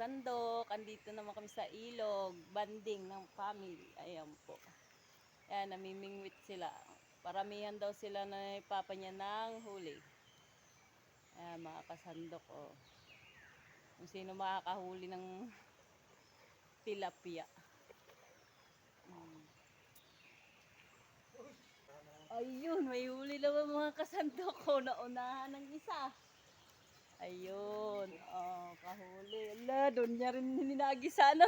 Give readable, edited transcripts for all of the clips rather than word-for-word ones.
kasandok, andito naman kami sa ilog, banding ng family. Ayan po. Ayan, namimingwit sila. Paramihan daw sila na papa niya ng huli. Ayan, mga kasandok, oh. Kung sino makakahuli ng tilapia. Ayun, may huli naman mga kasandok ko. Naunahan ng isa. Ayun, oh, kahuli. Ala, doon niya rin ninagisa, no?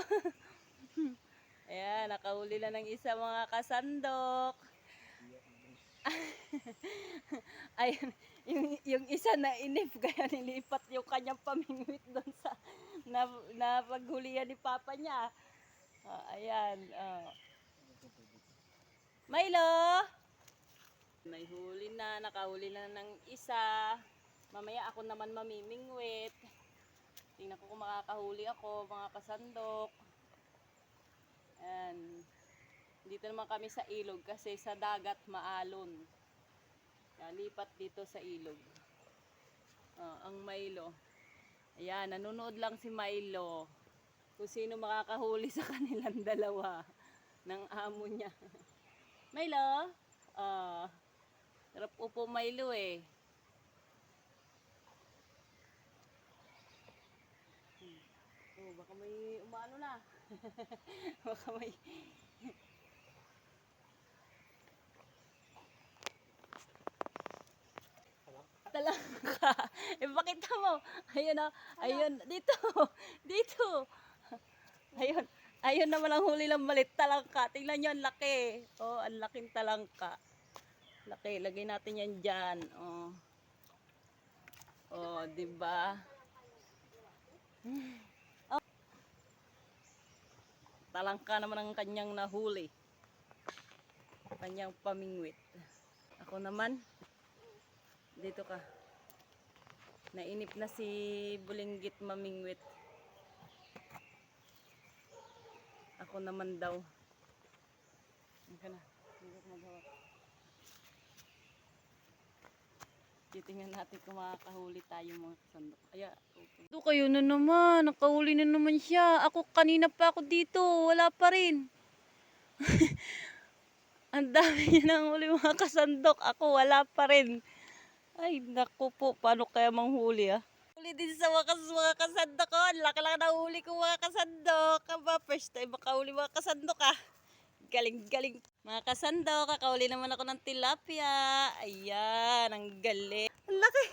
Ayan, nakahuli na ng isa mga kasandok. Ayun, yung isa na inip, kaya nilipat yung kanyang pamingwit doon sa na paghulihan ni papa niya. Ayan, oh. Milo! May huli na, nakahuli na ng isa. Mamaya ako naman mamimingwit. Tingnan ko kung makakahuli ako, mga kasandok. Ayan. Dito naman kami sa ilog kasi sa dagat maalon. Lipat dito sa ilog. Ang Milo. Ayan, nanonood lang si Milo. Kung sino makakahuli sa kanilang dalawa ng amo niya. Milo? Sarap upo Milo eh. Baka may umano na. Baka may... Talangka. Pakita mo. Ayun na. Ayun. Dito. Dito. Ayun. Ayun naman ang huli ng malit. Talangka. Tingnan nyo, ang laki. Oh, ang laking talangka. Laki. Lagay natin yan dyan. Oh. Oh, diba? Oh. Talangka naman ang kanyang nahuli. Kanyang pamingwit. Ako naman. Dito ka. Nainip na si Bulinggit mamingwit. Ako naman daw. Hindi ka na. Hindi ka magawa. Titingnan natin kung makakahuli tayo mga kasandok. Aya, okay. Ito kayo na naman. Nakahuli na naman siya. Ako kanina pa ako dito. Wala pa rin. Ang dami niya nang huli mga kasandok. Ako wala pa rin. Ay, naku po. Paano kaya manghuli Huli din sa mga kasandok ko. Laki lang na huli ko mga kasandok. Aba, first time makahuli mga kasandok Galing-galing. Mga kasandok, kakahuli naman ako ng tilapia. Ayan, ang galing. Ang laki.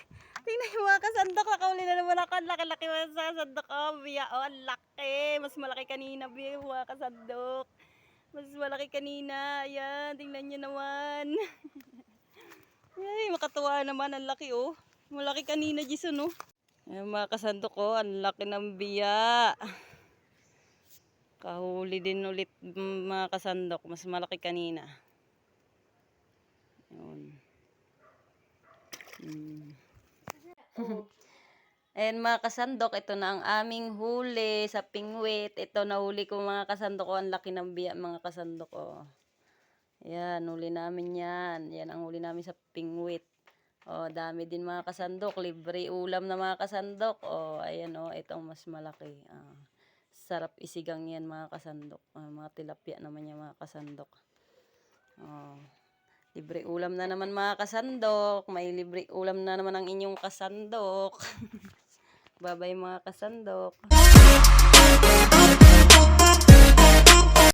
Tingnan yung mga kasandok. Nakahuli na naman ako. Ang laki-laki mga kasandok. Biya, ang laki. Mas malaki kanina, biya, mga kasandok. Mas malaki kanina. Ayan, tingnan nyo naman. Ay, makatuwa naman. Ang laki, oh. Malaki kanina, Jason, oh. Ayan, mga kasandok, oh. Ang laki ng biya. Kahuli din ulit, mga kasandok. Mas malaki kanina. Ayun. Ayan, mga kasandok. Ito na ang aming huli sa pingwit. Ito, nahuli ko, mga kasandok, oh. Ang laki ng biya, mga kasandok, oh. Ayan, huli namin yan. Yan ang huli namin sa pingwit. Oh, dami din mga kasandok. Libre ulam na mga kasandok. Oh, ayan, oh, itong mas malaki. Sarap isigang yan mga kasandok. Mga tilapia naman yan mga kasandok. Oh, libre ulam na naman mga kasandok. May libre ulam na naman ang inyong kasandok. Bye-bye mga kasandok.